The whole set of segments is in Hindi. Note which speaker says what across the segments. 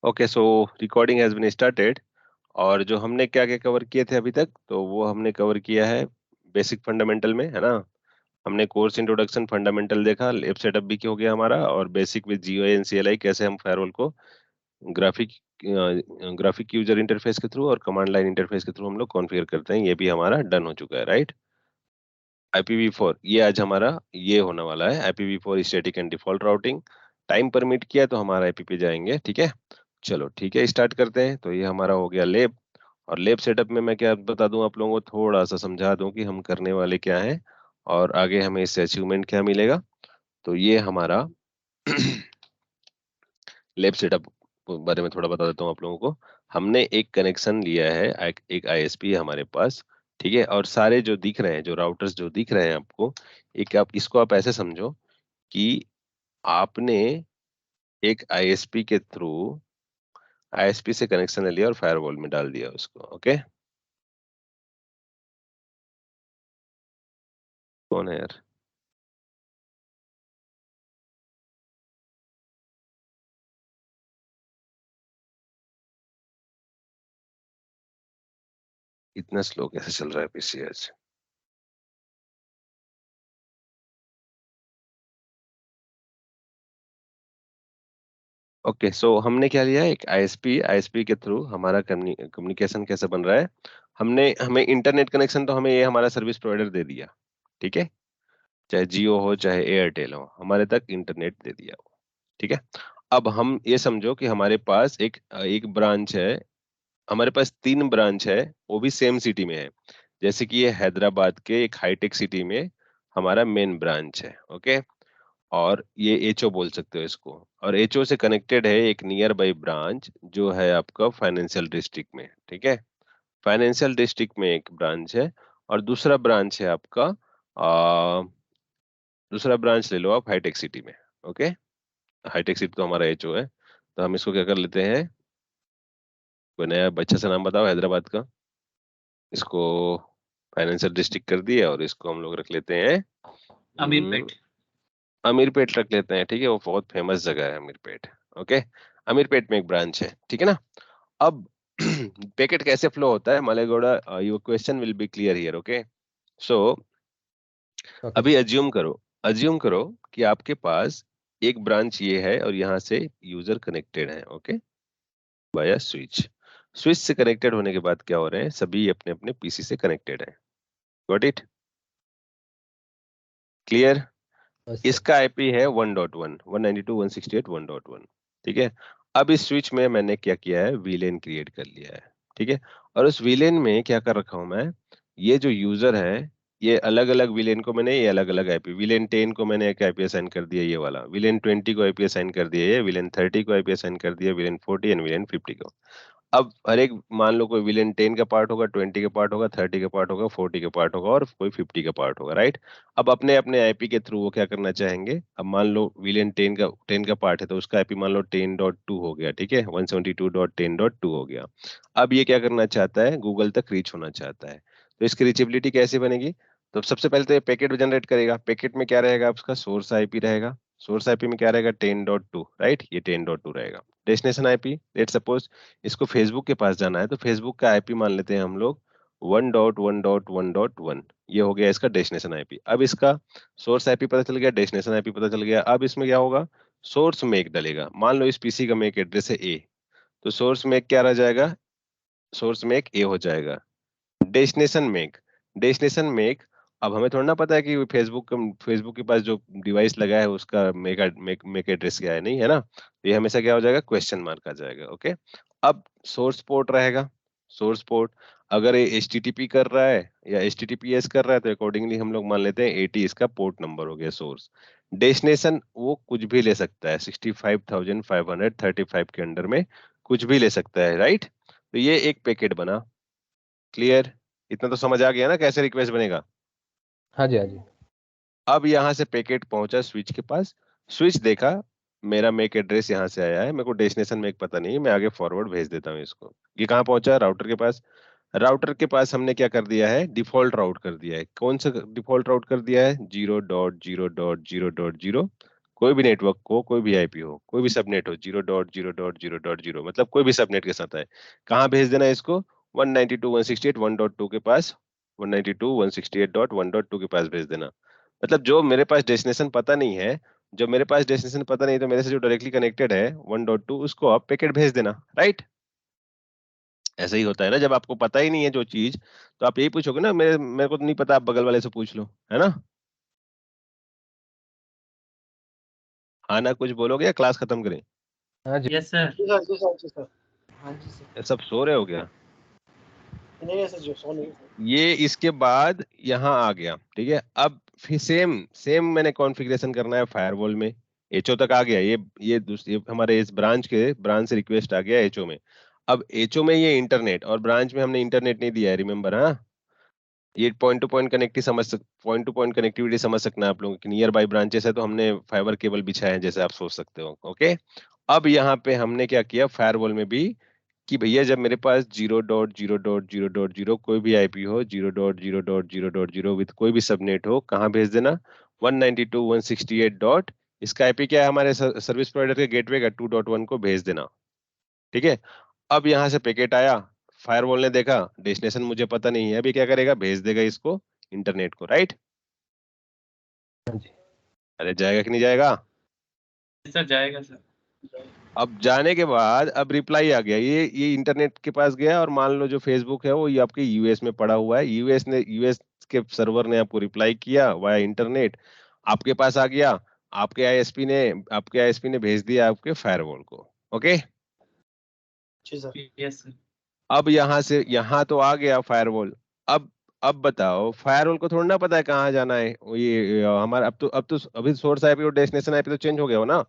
Speaker 1: Okay, so recording has been started. और जो हमने क्या क्या कवर किए थे अभी तक, तो वो हमने कवर किया है बेसिक फंडामेंटल में, है ना। हमने कोर्स इंट्रोडक्शन फंडामेंटल देखा, लेब सेटअप भी हो गया हमारा, और basic with GUI and CLI, कैसे हम फायरवॉल को ग्राफिक ग्राफिक यूजर इंटरफेस के थ्रू और कमांड लाइन इंटरफेस के थ्रू हम लोग कॉन्फ़िगर करते हैं, ये भी हमारा डन हो चुका है, राइट। IPv4 ये आज हमारा ये होने वाला है, IPv4 static and default routing. Time permit किया तो हमारा IP पे जाएंगे, ठीक है। चलो ठीक है, स्टार्ट करते हैं। तो ये हमारा हो गया लेब। और लेब सेटअप में मैं क्या बता दूं आप लोगों को, थोड़ा सा समझा दूं कि हम करने वाले क्या हैं और आगे हमें इससे अचीवमेंट क्या मिलेगा। तो ये हमारा लेब सेटअप बारे में थोड़ा बता देता हूँ आप लोगों को। हमने एक कनेक्शन लिया है, एक ISP है हमारे पास, ठीक है। और सारे जो दिख रहे हैं, जो राउटर्स जो दिख रहे हैं आपको, एक आप इसको आप ऐसे समझो कि आपने एक ISP के थ्रू ISP से कनेक्शन ले लिया और फायरवॉल में डाल दिया उसको, ओके। कौन है यार? इतना स्लो कैसे चल रहा है PC आज? ओके, सो हमने क्या लिया है, एक ISP के थ्रू हमारा कम्युनिकेशन कैसे बन रहा है। हमें इंटरनेट कनेक्शन तो हमें ये हमारा सर्विस प्रोवाइडर दे दिया, ठीक है। चाहे जियो हो चाहे एयरटेल हो, हमारे तक इंटरनेट दे दिया हो, ठीक है। अब हम ये समझो कि हमारे पास एक एक ब्रांच है, हमारे पास 3 ब्रांच है, वो भी सेम सिटी में है। जैसे कि ये हैदराबाद के एक हाईटेक सिटी में हमारा मेन ब्रांच है, ओके। और ये HO बोल सकते हो इसको। और HO से कनेक्टेड है एक नियर बाई ब्रांच जो है आपका फाइनेंशियल डिस्ट्रिक्ट में, ठीक है। फाइनेंशियल डिस्ट्रिक्ट में एक ब्रांच है। और दूसरा ब्रांच है आपका, दूसरा ब्रांच ले लो आप हाईटेक सिटी में, ओके। हाईटेक सिटी तो हमारा HO है। तो हम इसको क्या कर लेते हैं, कोई नया अच्छा सा नाम बताओ हैदराबाद का। इसको फाइनेंशियल डिस्ट्रिक्ट कर दिया और इसको हम लोग रख लेते हैं
Speaker 2: अमीरपेट।
Speaker 1: अमीरपेट रख लेते हैं, ठीक है। वो बहुत फेमस जगह है अमीरपेट, ओके। अमीरपेट में एक ब्रांच है, ठीक है ना। अब पैकेट कैसे फ्लो होता है Malegowda, your question will be clear here, okay. So
Speaker 3: okay
Speaker 1: अभी
Speaker 3: सर।
Speaker 1: अज्यूम करो कि आपके पास एक ब्रांच ये है और यहाँ से यूजर कनेक्टेड है, ओके, बाया स्विच। स्विच से कनेक्टेड होने के बाद क्या हो रहे हैं, सभी अपने अपने PC से कनेक्टेड है। Got it? Clear?
Speaker 3: Yes sir.
Speaker 1: इसका IP है 1.1 192.168.1.1, ठीक है। अब इस स्विच में मैंने क्या किया है, VLAN क्रिएट कर लिया है, ठीक है। और उस VLAN में क्या कर रखा हूं मैं, ये जो यूजर है, ये अलग अलग VLAN को मैंने, ये अलग अलग IP, VLAN 10 को मैंने एक IP असाइन कर दिया, ये वाला VLAN 20 को IP असाइन कर दिया, ये VLAN 30 को IP असाइन कर दिया, VLAN 40 एंड VLAN 50 को। अब हर एक, मान लो कोई विलेन 10 का पार्ट होगा, 20 का पार्ट होगा, 30 का पार्ट होगा, 40 का पार्ट होगा और कोई 50 का पार्ट होगा, राइट। अब अपने अपने IP के थ्रू वो क्या करना चाहेंगे, अब मान लो विलेन 10 का पार्ट है तो उसका IP मान लो 10.2 हो गया, ठीक है, 172.10.2 हो गया। अब ये क्या करना चाहता है, गूगल तक रीच होना चाहता है। तो इसकी रीचेबिलिटी कैसे बनेगी? तो सबसे पहले तो ये पैकेट जनरेट करेगा। पैकेट में क्या रहेगा, उसका सोर्स IP रहेगा। सोर्स IP में क्या रहेगा, 10.2, राइट, ये 10.2 रहेगा। डेस्टिनेशन IP, लेट सपोज इसको फेसबुक के पास जाना है, तो फेसबुक का IP मान लेते हैं हम लोग 1.1.1.1, ये हो गया इसका डेस्टिनेशन IP। अब इसका सोर्स IP पता चल गया, डेस्टिनेशन IP पता चल गया। अब इसमें क्या होगा, सोर्स मेक डलेगा। मान लो इस PC का मेक एड्रेस है A, तो सोर्स मेक क्या रह जाएगा, सोर्स मेक A हो जाएगा। डेस्टिनेशन मेक, अब हमें थोड़ा ना पता है कि फेसबुक के पास जो डिवाइस लगा है उसका मेक एड्रेस क्या है, नहीं है ना। तो ये हमेशा क्या हो जाएगा, क्वेश्चन मार्क आ जाएगा, ओके। अब सोर्स पोर्ट रहेगा। सोर्स पोर्ट, अगर ये HTTP कर रहा है या HTTPS कर रहा है तो अकॉर्डिंगली हम लोग मान लेते हैं 80 इसका पोर्ट नंबर हो गया सोर्स। डेस्टिनेशन वो कुछ भी ले सकता है, 65,535 के अंडर में कुछ भी ले सकता है, राइट। तो ये एक पैकेट बना। क्लियर? इतना तो समझ आ गया ना कैसे रिक्वेस्ट बनेगा।
Speaker 3: हाँ जी हाँ जी।
Speaker 1: अब यहाँ से पैकेट पहुंचा स्विच के पास, स्विच देखा मेरा मेक एड्रेस यहाँ से आया है, मेरे को डेस्टिनेशन मेक पता नहीं है, मैं आगे फॉरवर्ड भेज देता हूँ इसको। ये कहाँ पहुंचा, राउटर के पास। राउटर के पास हमने क्या कर दिया है, डिफॉल्ट राउट कर दिया है। कौन सा डिफॉल्ट राउट कर दिया है, 0.0.0.0, कोई भी नेटवर्क को, कोई भी आईपी हो, कोई भी सबनेट हो, 0.0.0.0 मतलब कोई भी सबनेट के साथ है, कहाँ भेज देना है इसको? 192.168.1.2 के पास, 192.168.1.2 के पास भेज देना। मतलब जो मेरे पास डेस्टिनेशन पता नहीं है, जो मेरे पास डेस्टिनेशन पता नहीं, तो मेरे से जो डायरेक्टली कनेक्टेड है 1.2, उसको आप पैकेट भेज देना, राइट? ऐसा ही होता है ना, जब आपको पता ही नहीं है जो चीज, तो आप यही पूछोगे ना, मेरे मेरे को तो नहीं पता, आप बगल वाले से पूछ लो, है ना? हाँ ना, कुछ बोलोगे या क्लास खत्म करें?
Speaker 3: हाँ जी।
Speaker 2: Yes sir.
Speaker 4: जी सर, जी सर, जी सर। हाँ जी सर।
Speaker 1: ये सब सो रहे हो क्या?
Speaker 4: नहीं सर, जो सो नहीं सर।
Speaker 1: ये इसके बाद यहाँ आ गया, ठीक है। अब फिर सेम सेम मैंने कॉन्फ़िगरेशन करना है फायरवॉल में। एचओ तक आ गया, ये हमारे इस ब्रांच से रिक्वेस्ट आ गया एचओ में। अब एचओ में ये इंटरनेट, और ब्रांच में हमने इंटरनेट नहीं दिया है, रिमेम्बर? हाँ, ये पॉइंट टू पॉइंट कनेक्टिविटी समझ सकना है आप लोगों की। नियर बाई ब्रांचेस है तो हमने फाइबर केबल बिछाए हैं, जैसे आप सोच सकते हो, ओके। अब यहाँ पे हमने क्या किया फायरवॉल में भी, कि भैया जब मेरे पास 0.0.0.0 कोई भी आईपी हो, 0.0.0.0 विद कोई भी सबनेट हो, कहाँ भेज देना? 192.168 डॉट, इसका आईपी क्या है हमारे सर्विस प्रोवाइडर के गेटवे का, 2.1 को भेज देना, ठीक है। अब यहाँ से पैकेट आया, फायरवॉल ने देखा डेस्टिनेशन मुझे पता नहीं है, अभी क्या करेगा? भेज देगा इसको, इंटरनेट को, राइट?
Speaker 3: हाँ जी।
Speaker 1: अरे जाएगा कि नहीं जाएगा?
Speaker 2: सर जाएगा सर।
Speaker 1: अब जाने के बाद अब रिप्लाई आ गया, ये इंटरनेट के पास गया, और मान लो जो फेसबुक है वो ये आपके यूएस में पड़ा हुआ है, यूएस के सर्वर ने आपको रिप्लाई किया वाया इंटरनेट, आपके पास आ गया, आपके आईएसपी ने भेज दिया आपके फायरवॉल को, ओके।
Speaker 4: जी सर।
Speaker 2: Yes sir.
Speaker 1: अब यहाँ से यहाँ तो आ गया फायरवॉल। अब बताओ, फायरवॉल को थोड़ा ना पता है कहाँ जाना है। हमारा अब तो अभी सोर्स आईपी और डेस्टिनेशन आईपी तो चेंज हो गया हो ना।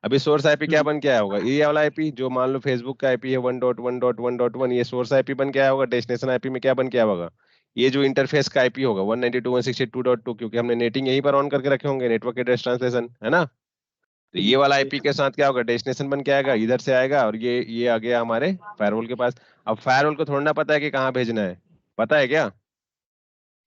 Speaker 1: अभी सोर्स आईपी क्या बन के आया होगा? ये वाला आईपी जो मान लो फेसबुक का आईपी है 1.1.1.1, ये सोर्स आईपी बन के आया होगा। डेस्टिनेशन आईपी में क्या बन के आया होगा? ये जो इंटरफेस का आईपी होगा 192.168.2.2, क्योंकि हमने नेटिंग यहीं पर ऑन करके रखे होंगे, नेटवर्क एड्रेस ट्रांसलेशन, है ना। तो ये वाला आईपी के साथ क्या होगा? डेस्टिनेशन बन के आएगा, इधर से आएगा, और ये आ गया हमारे फायरवॉल के पास। अब फायरवॉल को थोड़ा ना पता है कि कहाँ भेजना है, पता है क्या?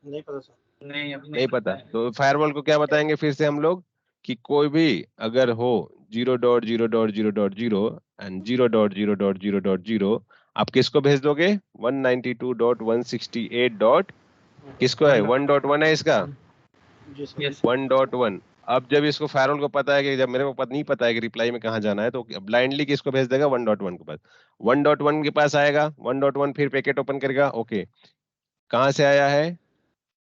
Speaker 4: नहीं पता सर।
Speaker 2: नहीं अभी
Speaker 1: नहीं
Speaker 2: नहीं
Speaker 1: पता।
Speaker 2: है।
Speaker 1: तो फायरवॉल को क्या बताएंगे फिर से हम लोग, कि कोई भी अगर हो 0.0.0.0 एंड 0.0.0.0, आप किसको भेज दोगे? 192.168 डॉट, किसको है? 1.1 है इसका,
Speaker 4: जी सर।
Speaker 2: यस
Speaker 1: 1.1। अब जब इसको फायरवॉल को पता है कि, जब मेरे को पता नहीं पता है कि रिप्लाई में कहाँ जाना है, तो ब्लाइंडली किसको भेज देगा? 1.1 के पास। 1.1 के पास आएगा, 1.1 फिर पैकेट ओपन करेगा, ओके। कहाँ से आया है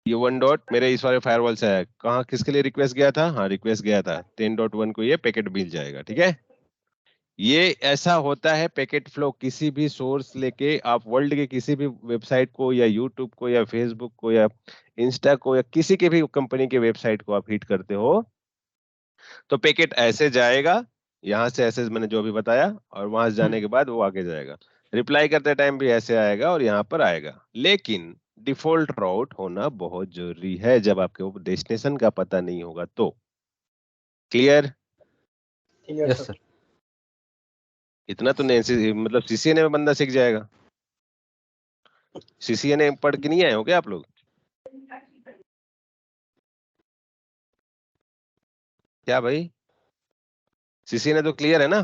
Speaker 1: ये 1 डॉट? मेरे इस वाले फायरवॉल से आया है। कहाँ, किसके लिए रिक्वेस्ट गया था? हाँ, रिक्वेस्ट गया था 10.1 को, ये पैकेट मिल जाएगा, ठीक है। ये ऐसा होता है पैकेट फ्लो। किसी भी सोर्स लेके आप वर्ल्ड के किसी भी वेबसाइट को, या यूट्यूब को, या फेसबुक को, या इंस्टा को, या किसी के भी कंपनी के वेबसाइट को आप हिट करते हो, तो पैकेट ऐसे जाएगा, यहाँ से ऐसे मैंने जो भी बताया, और वहां से जाने के बाद वो आगे जाएगा। रिप्लाई करते टाइम भी ऐसे आएगा और यहाँ पर आएगा। लेकिन डिफॉल्ट राउट होना बहुत जरूरी है जब आपके डेस्टिनेशन का पता नहीं होगा तो। Clear?
Speaker 4: Clear
Speaker 3: yes
Speaker 4: sir.
Speaker 3: Sir.
Speaker 1: इतना तो नहीं, मतलब सीसीएनए में बंदा सीख जाएगा। सीसीएनए पढ़ के नहीं आए हो क्या आप लोग? क्या भाई, सीसीएनए तो क्लियर है ना?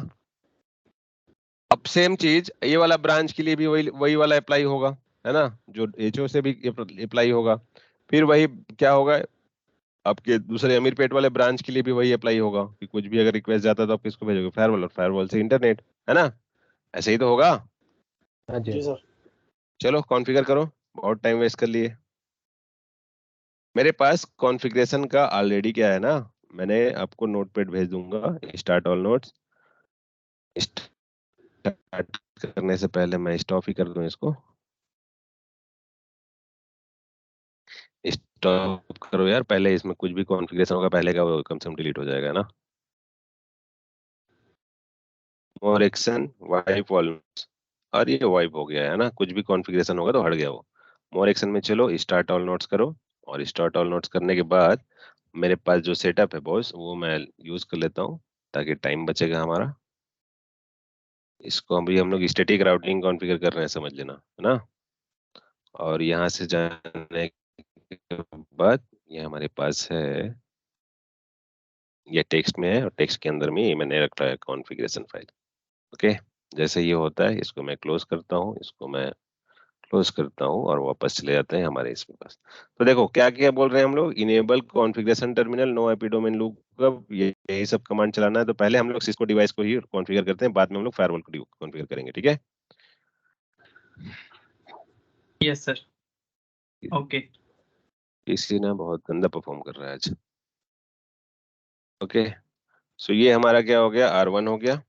Speaker 1: अब सेम चीज ये वाला ब्रांच के लिए भी वही वही वाला अप्लाई होगा, है ना, जो एचओ से भी अप्लाई होगा। फिर वही क्या होगा, आपके दूसरे अमीरपेट वाले ब्रांच के लिए भी वही अप्लाई होगा, कि कुछ भी अगर रिक्वेस्ट जाता है तो आप किसको भेजोगे? फायरवॉल, और फायरवॉल से इंटरनेट, है ना। ऐसे ही तो होगा।
Speaker 3: हाँ जी।
Speaker 4: जी सर।
Speaker 1: चलो कॉन्फ़िगर करो, बहुत टाइम वेस्ट कर लिए। मेरे पास कॉन्फ़िगरेशन का ऑलरेडी क्या है ना, मैंने आपको नोटपैड भेज दूंगा, स्टार्ट ऑल नोट्स। स्टार्ट करने से पहले मैं स्टॉप ही कर दूं इसको। स्टॉप करो यार, पहले इसमें कुछ भी कॉन्फ़िगरेशन होगा पहले का, वो कम से कम डिलीट हो जाएगा ना। मोर एक्शन वाइप ऑल, और ये वाइप हो गया है ना, कुछ भी कॉन्फ़िगरेशन होगा तो हट गया वो। मोर एक्शन में चलो स्टार्ट ऑल नोट्स करो, और स्टार्ट ऑल नोट्स करने के बाद मेरे पास जो सेटअप है बॉस, वो मैं यूज कर लेता हूँ, ताकि टाइम बचेगा हमारा। इसको अभी हम लोग स्टैटिक राउटिंग कॉन्फ़िगर कर रहे हैं, समझ लेना, है ना। और यहाँ से जाने के बाद ये हमारे पास है ये टेक्स्ट में है और टेक्स्ट के अंदर में ये मैंने रखा है कॉन्फ़िगरेशन फाइल। ओके, जैसे ये होता है इसको मैं क्लोज करता हूँ, इसको मैं क्लोज करता हूँ और वापस चले जाते हैं हमारे इसमें पास। तो देखो क्या क्या बोल रहे हैं हम लोग, enable configuration terminal, no IP domain lookup, यही सब कमांड चलाना है। तो पहले हम लोग सिस्को डिवाइस को ही कॉन्फ़िगर करते हैं, बाद में हम लोग फायरवॉल को कॉन्फ़िगर करेंगे, ठीक है?
Speaker 2: Yes sir. ओके।
Speaker 1: इसी ना बहुत गंदा परफॉर्म कर रहा है आज। ओके, सो ये हमारा क्या हो गया, R1 हो गया।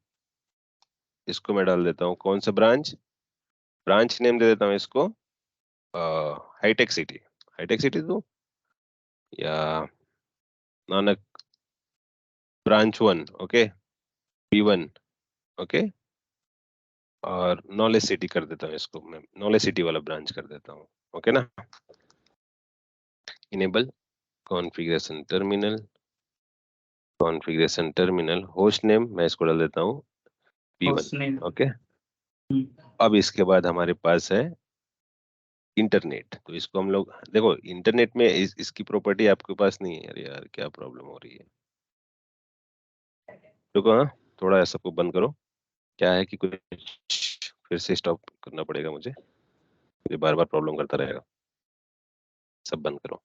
Speaker 1: इसको मैं डाल देता हूँ कौन सा ब्रांच, ब्रांच नेम दे देता हूँ इसको हाईटेक सिटी, हाईटेक सिटी दो या Nanak branch 1, okay, B1, okay, और नॉलेज सिटी कर देता हूँ इसको, मैं नॉलेज सिटी वाला ब्रांच कर देता हूँ, ओके ना। Enable configuration terminal, configuration terminal, host name मैं इसको डाल देता हूँ B1,
Speaker 2: उसने
Speaker 1: ओके। अब इसके बाद हमारे पास है इंटरनेट, तो इसको हम लोग देखो इंटरनेट में इसकी प्रॉपर्टी आपके पास नहीं है। अरे यार क्या प्रॉब्लम हो रही है, रुको, हाँ थोड़ा ऐसा सबको बंद करो। क्या है कि कुछ फिर से स्टॉप करना पड़ेगा मुझे, ये बार बार प्रॉब्लम करता रहेगा। सब बंद करो,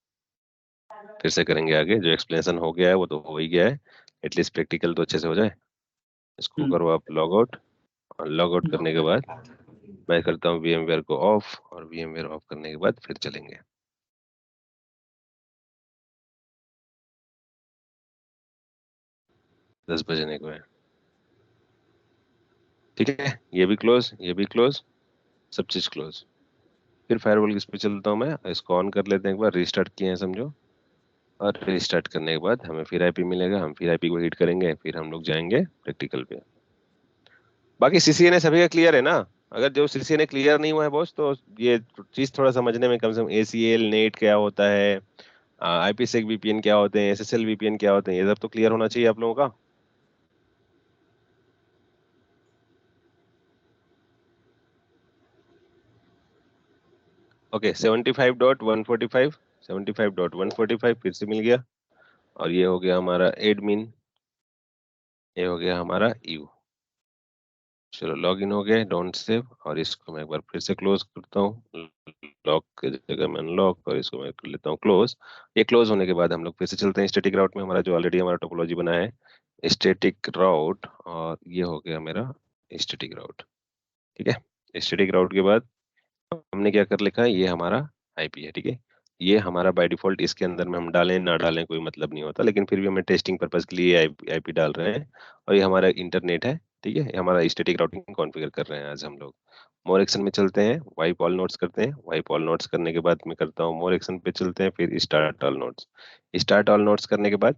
Speaker 1: फिर से करेंगे आगे। जो एक्सप्लेनेशन हो गया है वो तो हो ही गया है, एटलीस्ट प्रैक्टिकल तो अच्छे से हो जाए। इसको करो आप लॉग आउट, और लॉग आउट करने के बाद मैं करता हूँ VMware को ऑफ, और VMware ऑफ करने के बाद फिर चलेंगे। दस बजने को है, ठीक है। ये भी क्लोज, ये भी क्लोज, सब चीज क्लोज। फिर फायरवॉल किस पे चलता हूँ मैं, इसको ऑन कर लेते हैं एक बार, रीस्टार्ट किए हैं समझो, और रीस्टार्ट करने के बाद हमें फिर आईपी मिलेगा, हम फिर आईपी को हिट करेंगे, फिर हम लोग जाएंगे प्रैक्टिकल पे। बाकी सीसीएनए सभी का क्लियर है ना? अगर जो सीसीएनए क्लियर नहीं हुआ है बॉस, तो ये चीज थोड़ा समझने में कम से कम, ACL नेट क्या होता है, IPsec VPN क्या होते हैं, SSL VPN क्या होते हैं, ये सब तो क्लियर होना चाहिए आप लोगों का। ओके, 75.145, 75.145 फिर से मिल गया, और ये हो गया हमारा एडमिन, ये हो गया हमारा यू। चलो लॉग इन हो गए, डोंट सेव, और इसको मैं एक बार फिर से क्लोज करता हूँ, लॉक की जगह मैं अनलॉक, और इसको मैं कर लेता हूँ क्लोज। ये क्लोज होने के बाद हम लोग फिर से चलते हैं स्टैटिक राउट में, हमारा जो ऑलरेडी हमारा टोपोलॉजी बना है स्टैटिक राउट, और ये हो गया मेरा स्टैटिक राउट, ठीक है। स्टैटिक राउट के बाद हमने क्या कर लिखा है, ये हमारा आईपी है, ठीक है। ये हमारा बाय डिफॉल्ट इसके अंदर में हम डालें ना डालें कोई मतलब नहीं होता, लेकिन फिर भी हमें टेस्टिंग पर्पज के लिए आईपी डाल रहे हैं, और ये हमारा इंटरनेट है, ठीक है। ये हमारा स्टैटिक राउटिंग कॉन्फ़िगर कर रहे हैं आज हम लोग। मोर एक्शन में चलते हैं, वाइप ऑल नोड्स करते हैं, वाइप ऑल नोड्स करने के बाद मैं करता हूँ मोर एक्शन पे चलते हैं, फिर start all nodes. Start all nodes करने के बाद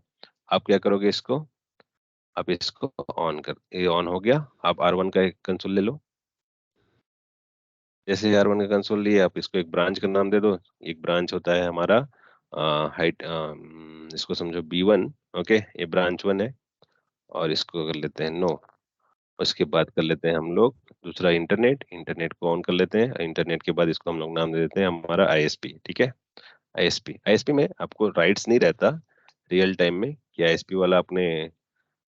Speaker 1: आप क्या करोगे, इसको आप इसको ऑन कर, ये ऑन हो गया। आप R1 का एक कंसोल ले लो, जैसे R1 का कंसोल लिए आप इसको एक ब्रांच का नाम दे दो। एक ब्रांच होता है हमारा हाइट, इसको समझो B1, ओके, ये ब्रांच 1 है, और इसको कर लेते हैं नो। उसके बाद कर लेते हैं हम लोग दूसरा इंटरनेट, इंटरनेट को ऑन कर लेते हैं। इंटरनेट के बाद इसको हम लोग नाम दे देते हैं हमारा ISP, ठीक है। ISP में आपको राइट्स नहीं रहता रियल टाइम में कि ISP वाला अपने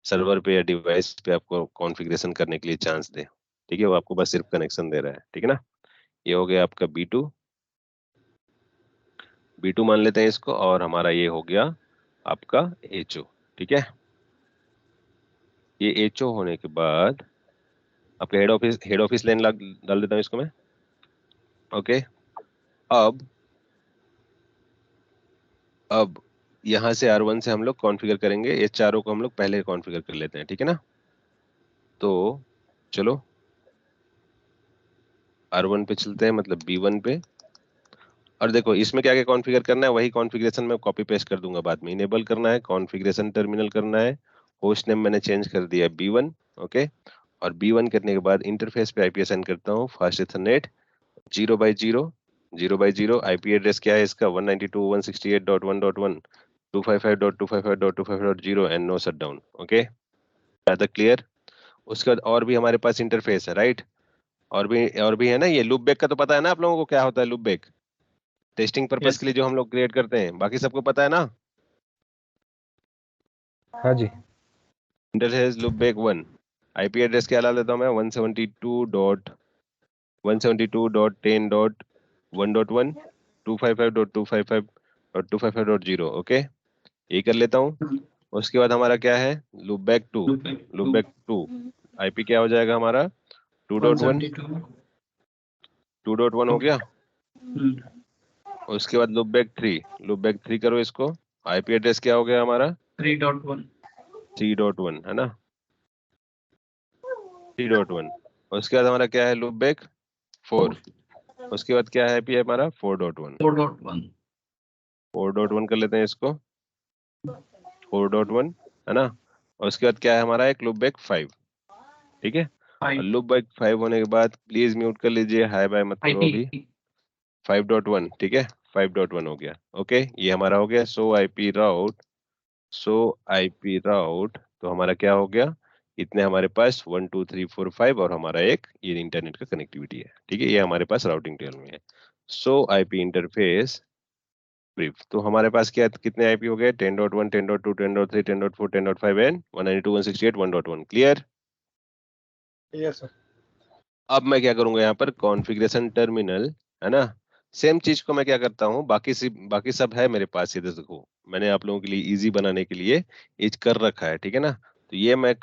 Speaker 1: सर्वर पे या डिवाइस पे आपको कॉन्फ़िगरेशन करने के लिए चांस दे, ठीक है। वो आपको बस सिर्फ कनेक्शन दे रहा है, ठीक है ना। ये हो गया आपका B2 मान लेते हैं इसको, और हमारा ये हो गया आपका HO, ठीक है। ये HO होने के बाद आपका हेड ऑफिस लाइन डाल देता हूँ इसको मैं, ओके। अब अब यहाँ से R1 से हम लोग कॉन्फ़िगर करेंगे, ये चारों को हम लोग पहले कॉन्फ़िगर कर लेते हैं, ठीक है ना। तो चलो R1 पे चलते हैं, मतलब B1 पे, और देखो इसमें क्या क्या कॉन्फ़िगर करना है, वही कॉन्फ़िगरेशन मैं कॉपी पेस्ट कर दूंगा बाद में। इनेबल करना है, कॉन्फ़िगरेशन टर्मिनल करना है, होस्ट नेम मैंने चेंज कर दिया B1, ओके। और B1 करने के बाद इंटरफेस पे IP असाइन करता हूँ फास्ट इथरनेट 0/0, 0/0। IP एड्रेस क्या है इसका, 192.168.1.1, 255.255.255.0 एंड नो शटडाउन, ओके। ज्यादा क्लियर। उसके बाद और भी हमारे पास इंटरफेस है, राइट। और भी है ना, ये लूप बैक का तो पता है ना आप लोगों को, क्या होता है loop back, testing purpose
Speaker 2: yes
Speaker 1: के लिए जो हम लोग क्रिएट करते हैं, बाकी सबको पता है ना।
Speaker 3: हाँ जी,
Speaker 1: interface loop back 1, IP address क्या डाल देता हूँ मैं 172.110.1.1 255.255.255.0 ओके, ये कर लेता हूँ। उसके बाद हमारा क्या है loop back 2, loop back 2 IP क्या हो जाएगा हमारा 2.1 2.1 हो गया। उसके बाद लूप बैक 3, लूप बैक 3 करो इसको, आईपी एड्रेस क्या हो गया हमारा 3.1 है ना 3.1। उसके बाद हमारा क्या है लूप बैक 4, उसके बाद क्या है आईपी है हमारा 4.1 4.1 कर लेते हैं इसको 4.1 है ना। और उसके बाद क्या है हमारा एक लूप बैक 5, ठीक है। और लूप बैक 5 होने के बाद प्लीज म्यूट कर लीजिए, हाई बाय मत करो अभी। 5.1 ठीक है 5.1 हो गया ओके, ये हमारा हो गया सो आईपी राउट। तो हमारा क्या हो गया, इतने हमारे पास 1 2 3 4 5 और हमारा एक ये इंटरनेट का कनेक्टिविटी है, ठीक है। ये हमारे पास राउटिंग टेबल में है। सो आईपी इंटरफेस ब्रीफ, तो हमारे पास क्या कितने आईपी हो गए 10.1 10.2 10.3 10.4 10.5 एंड 192.168.1.1 क्लियर।
Speaker 4: Clear sir.
Speaker 1: अब मैं क्या करूंगा यहाँ पर कॉन्फ़िगरेशन टर्मिनल है ना, सेम चीज को मैं क्या करता हूँ, बाकी सब है मेरे पास, ये देखो मैंने आप लोगों के लिए इजी बनाने के लिए ये कर रखा है, ठीक है ना। तो ये मैं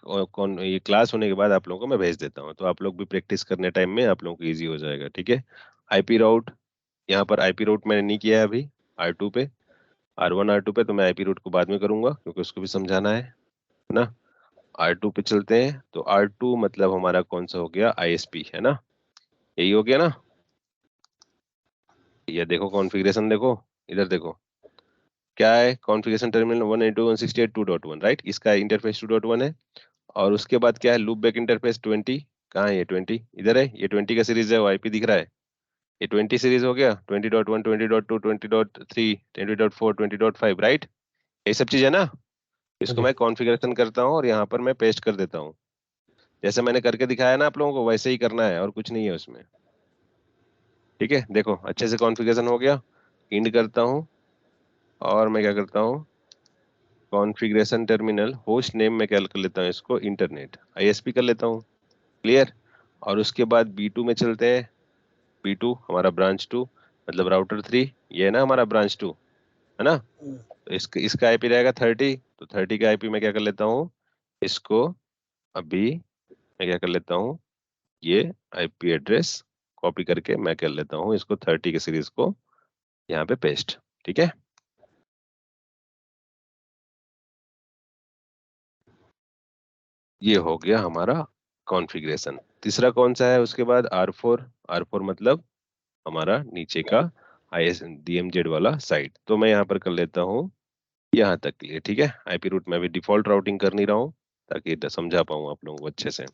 Speaker 1: ये क्लास होने के बाद आप लोगों को मैं भेज देता हूँ, तो आप लोग भी प्रैक्टिस करने टाइम में आप लोगों को इजी हो जाएगा, ठीक है। आईपी राउट, यहाँ पर आईपी राउट मैंने नहीं किया है अभी R2 पे, R1 R2 पे तो मैं आईपी राउट को बाद में करूंगा क्योंकि उसको भी समझाना है ना। R2 पे चलते हैं, तो R2 मतलब हमारा कौन सा हो गया ISP है ना, यही हो गया ना। ये देखो कॉन्फ़िगरेशन देखो, इधर देखो क्या है कॉन्फ़िगरेशन टर्मिनल 192.168.2.1 राइट, इसका इंटरफेस 2.1 है। और उसके बाद क्या है लूप बैक इंटरफेस 20, कहाँ है ये 20, इधर है, ये 20 का सीरीज है, वो आईपी दिख रहा है, ये 20 सीरीज हो गया 20.1 20.2 20.3 20.4 20.5 राइट, ये सब चीज है ना।
Speaker 3: हाँ
Speaker 1: इसको
Speaker 3: जी,
Speaker 1: मैं कॉन्फ़िगरेशन करता हूँ और यहाँ पर मैं पेस्ट कर देता हूँ, जैसे मैंने करके दिखाया ना आप लोगों को वैसे ही करना है और कुछ नहीं है उसमें, ठीक है। देखो अच्छे से कॉन्फ़िगरेशन हो गया, इंड करता हूँ और मैं क्या करता हूँ कॉन्फ़िगरेशन टर्मिनल होस्ट नेम में क्या कर लेता हूँ इसको इंटरनेट आईएसपी कर लेता हूँ क्लियर। और उसके बाद B2 में चलते हैं, B2 हमारा ब्रांच 2 मतलब राउटर 3, ये है ना हमारा ब्रांच 2 है ना। तो इसका आईपी रहेगा 30, तो 30 का आईपी मैं क्या कर लेता हूँ इसको, अभी मैं क्या कर लेता हूँ ये आईपी एड्रेस कॉपी करके मैं कर लेता हूँ इसको 30 के सीरीज को यहाँ पे पेस्ट, ठीक है। ये हो गया हमारा कॉन्फ़िगरेशन। तीसरा कौन सा है उसके बाद R4 मतलब हमारा नीचे का DMZ वाला साइट, तो मैं यहाँ पर कर लेता हूँ यहाँ तक के लिए, ठीक है। आईपी रूट में भी डिफॉल्ट राउटिंग कर नहीं रहा हूँ ताकि समझा पाऊँ आप लोगों को अच्छे से।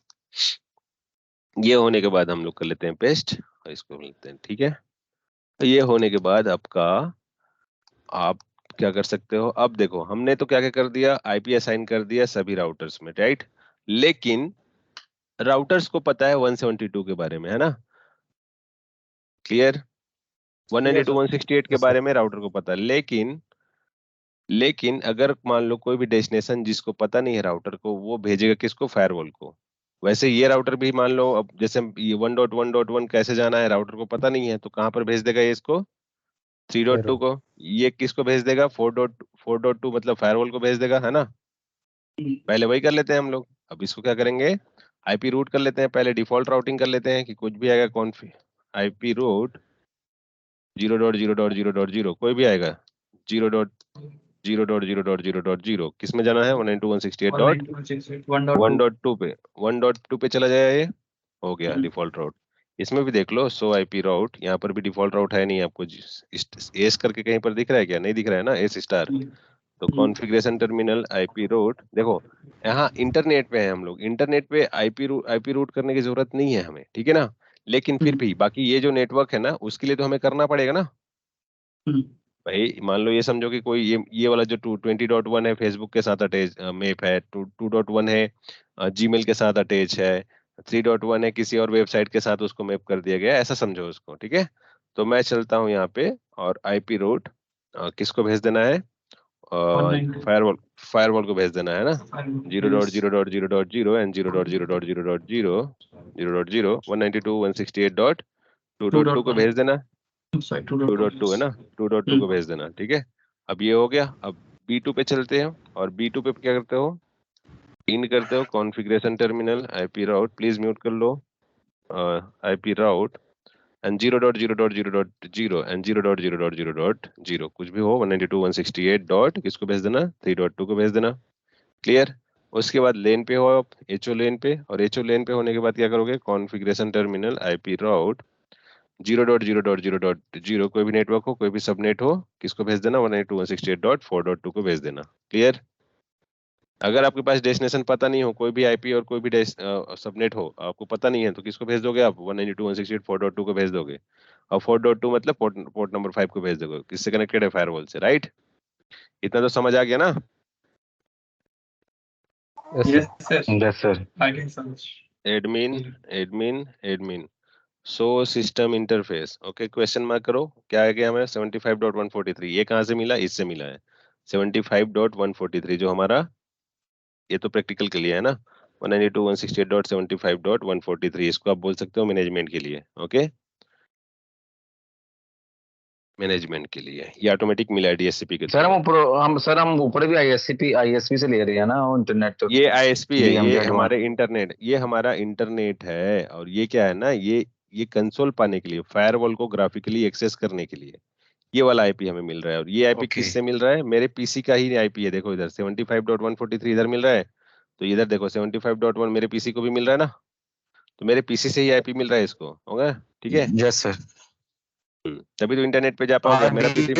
Speaker 1: ये होने के बाद हम लोग कर लेते हैं पेस्ट और इसको लेते हैं, ठीक है। तो ये होने के बाद आपका आप क्या कर सकते हो, अब देखो हमने तो क्या क्या कर दिया आईपी असाइन कर दिया सभी राउटर्स में राइट, लेकिन राउटर्स को पता है 172 के बारे में है ना, क्लियर।
Speaker 4: Clear sir.
Speaker 1: 192.168 के
Speaker 3: यस सर,
Speaker 1: बारे में राउटर को पता है, लेकिन अगर मान लो कोई भी डेस्टिनेशन जिसको पता नहीं है राउटर को, वो भेजेगा किसको फायरवॉल को। वैसे ये राउटर भी मान लो अब जैसे ये 1.1.1 कैसे जाना है राउटर को पता नहीं है, तो कहाँ पर भेज देगा ये इसको 3.2
Speaker 3: फायरवॉल,
Speaker 1: को, ये किसको भेज देगा 4.2 मतलब फायरवॉल को भेज देगा है ना। पहले वही कर लेते हैं हम लोग, अब इसको क्या करेंगे आईपी रूट कर लेते हैं, पहले डिफॉल्ट राउटिंग कर लेते हैं कि कुछ भी आएगा कौन आईपी रूट 0.0.0.0 कोई भी आएगा 0.0.0.0.0 किस में जाना है 192.168.1.2 पे 1.2 पे चला जाएगा, ये हो गया डिफॉल्ट राउट। इसमें भी देख लो सो आईपी राउट, यहाँ पर भी डिफॉल्ट राउट है नहीं, आपको एस करके कहीं पर दिख रहा है क्या, नहीं दिख रहा है ना एस स्टार। तो कॉन्फ़िगरेशन टर्मिनल आईपी रूट देखो यहाँ इंटरनेट पे है हम लोग, इंटरनेट पे आईपी रूट करने की जरूरत नहीं है हमें, ठीक है ना। लेकिन फिर भी बाकी ये जो नेटवर्क है ना उसके लिए तो हमें करना पड़ेगा ना भाई। मान लो ये समझो कि कोई ये वाला जो 20.1 है फेसबुक के साथ अटैच मैप है, 2.1 है जीमेल के साथ अटैच है, 3.1 है किसी और वेबसाइट के साथ उसको मैप कर दिया गया है, ऐसा समझो उसको, ठीक है। तो मैं चलता हूँ यहाँ पे और आईपी रूट किसको भेज देना है फायरवॉल को भेज देना है ना, 0.0.0.0 एंड 0.0.0.0 0.0 192.168.2.2 को भेज देना, 2.2 है ना, 2.2 को भेज देना। ठीक है, अब ये हो गया। अब B2 पे चलते हैं, और B2 पे क्या करते हो, इन करते हो configuration terminal IP route, please mute कर लो, IP राउट एंड 0.0.0.0 एंड 0.0.0.0 कुछ भी हो 192.168 डॉट किसको भेज देना, 3.2 को भेज देना। क्लियर। उसके बाद लेन पे हो आप, HO लेन पे, और HO लेन पे होने के बाद क्या करोगे, कॉन्फ़िगरेशन टर्मिनल IP राउट 0.0.0.0 कोई भी नेटवर्क हो, कोई भी सबनेट हो, किसको भेज देना, 192.168.4.2 को भेज देना। क्लियर। अगर आपके पास डेस्टिनेशन पता नहीं हो, कोई भी IP और कोई भी सबनेट हो आपको पता नहीं है, तो किसको भेज दोगे आप, 192.168.4.2 को भेज दोगे, और 4.2 मतलब पोर्ट नंबर 5 को भेज दोगे, किससे कनेक्टेड है, फायरवॉल से, राइट। इतना तो समझ आ गया ना।
Speaker 2: Yes sir,
Speaker 3: yes sir.
Speaker 2: आगे समझ।
Speaker 1: एडमिन एडमिन एडमिन सो system interface, okay, question mark करो। क्या है कि हमें 75.143 ये कहाँ से मिला, इससे मिला है 75.143 जो हमारा, ये तो प्रैक्टिकल के लिए है ना, 192.168.75.143 इसको आप बोल सकते हो मैनेजमेंट के लिए। ओके, मैनेजमेंट के लिए ये ऑटोमेटिक मिला है DSCP के
Speaker 5: सर
Speaker 1: थ्रू।
Speaker 5: हम ऊपर भी आईएसपी से ले रहे हैं ना इंटरनेट।
Speaker 1: ये ISP है,
Speaker 5: जी हम
Speaker 1: ये
Speaker 5: कह रहे
Speaker 1: हमारे इंटरनेट, ये हमारा इंटरनेट है, और ये क्या है ना, ये कंसोल पाने के लिए, फायरवॉल को ग्राफिकली एक्सेस करने के लिए ये वाला IP हमें मिल रहा है। और ये IP
Speaker 5: ओके।
Speaker 1: किससे मिल रहा है, मेरे PC का ही IP है। देखो इधर 75.143 इधर मिल रहा है, तो इधर देखो 75.1 मेरे PC को भी मिल रहा है ना, तो मेरे PC से ही IP मिल रहा है इसको, होगा। ठीक है,
Speaker 5: यस सर।
Speaker 1: तभी तो इंटरनेट पे जा
Speaker 5: तो
Speaker 1: पाओगे। अब मेरा PC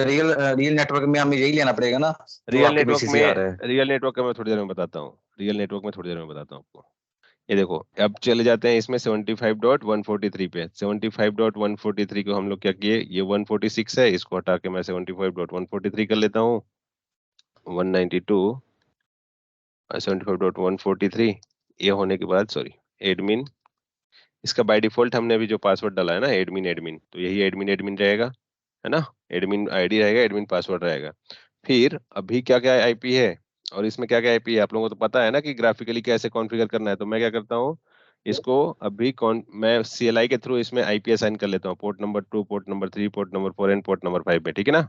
Speaker 5: रियल रियल नेटवर्क में हमें यही लेना पड़ेगा ना जो
Speaker 1: रियल
Speaker 5: आपके
Speaker 1: नेटवर्क
Speaker 5: पीसी
Speaker 1: में,
Speaker 5: से आ रहा है।
Speaker 1: रियल नेटवर्क का मैं थोड़ी देर में बताता हूँ, रियल नेटवर्क में थोड़ी देर में बताता हूँ आपको। ये देखो, अब चले जाते हैं इसमें 75.143 पे। 75.143 को हम लोग क्या किए, ये 146 है, इसको हटा के मैं 75.143 कर लेता हूँ। 192 75.143 ये होने के बाद, सॉरी, एडमिन, इसका बाय डिफॉल्ट हमने अभी जो पासवर्ड डाला है ना, एडमिन एडमिन, तो यही एडमिन एडमिन रहेगा, है ना, एडमिन ID रहेगा, एडमिन पासवर्ड रहेगा। फिर अभी क्या क्या IP है, और इसमें क्या क्या IP है, आप लोगों को तो पता है ना कि ग्राफिकली कैसे कॉन्फ़िगर करना है। तो मैं क्या करता हूँ, इसको अभी मैं CLI के थ्रू इसमें IP असाइन कर लेता हूँ, port number 2, port number 3, port number 4 and port number 5 में। ठीक है ना,